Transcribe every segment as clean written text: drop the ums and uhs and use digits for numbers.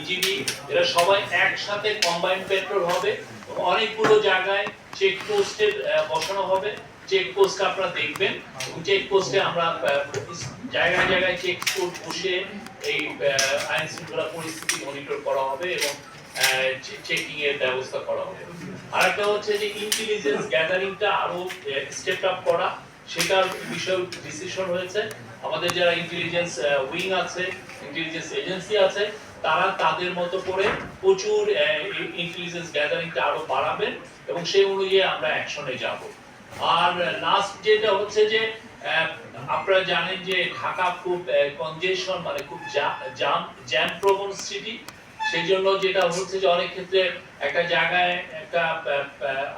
BGB এরা সবাই একসাথে কম্বাইন্ড পেট্রোল হবে। অনেকগুলো জায়গায় চেকপোস্টে বসানো হবে। চেকপোস্ট আপনারা দেখবেন, চেকপোস্টে আমরা জায়গায় জায়গায় চেকপোস্ট বসে এই আইন শৃঙ্খলা পরিস্থিতি মনিটর করা হবে এবং চেকিং এর ব্যবস্থা করা হবে। আরেকটা হচ্ছে যে ইন্টেলিজেন্স গ্যাদারিংটা আরো স্টেপ আপ করা, সেটার বিষয়ে ডিসিশন হয়েছে। আমাদের যারা ইন্টেলিজেন্স উইং আছে, ইন্টেলিজেন্স এজেন্সি আছে, তারা তাদের মতো করে প্রচুর ইন্টেলিজেন্স গ্যাদারিংটা আরো বাড়াবেন এবং সেই অনুযায়ী আমরা অ্যাকশনে যাব। আর লাস্ট যেটা হচ্ছে যে আপনারা জানেন যে ঢাকা খুব কনজেশন, মানে খুব জ্যাম প্রবণ সিটি। সেই জন্য যেটা হচ্ছে যে অনেক ক্ষেত্রে একটা জায়গায় একটা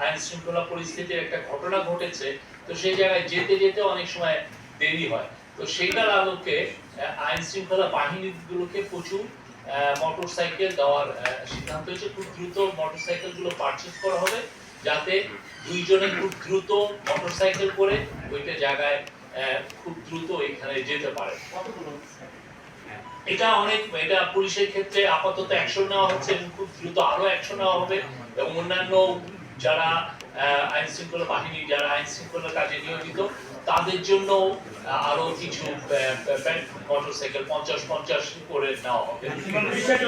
আইন শৃঙ্খলা পরিস্থিতির একটা ঘটনা ঘটেছে, তো সেই জায়গায় যেতে যেতে অনেক সময় দেরি হয়। তো সেইটার আলোকে আইন শৃঙ্খলা বাহিনীগুলোকে প্রচুর মোটরসাইকেল দেওয়ার সিদ্ধান্ত হয়েছে। খুব দ্রুত মোটরসাইকেল গুলো পারচেজ করা হবে, যাতে দুইজনে খুব দ্রুত মোটরসাইকেল করে ওইটা জায়গায় খুব দ্রুত এখানে যেতে পারে। এটা পুলিশের ক্ষেত্রে আপাতত অ্যাকশন নেওয়া হচ্ছে এবং খুব দ্রুত আরো অ্যাকশন নেওয়া হবে এবং অন্যান্য যারা আইন শৃঙ্খলা বাহিনী, যারা আইন শৃঙ্খলার কাজে নিয়োজিত, তাদের জন্য আরো কিছু মোটরসাইকেল 50-50 করে নেওয়া হবে।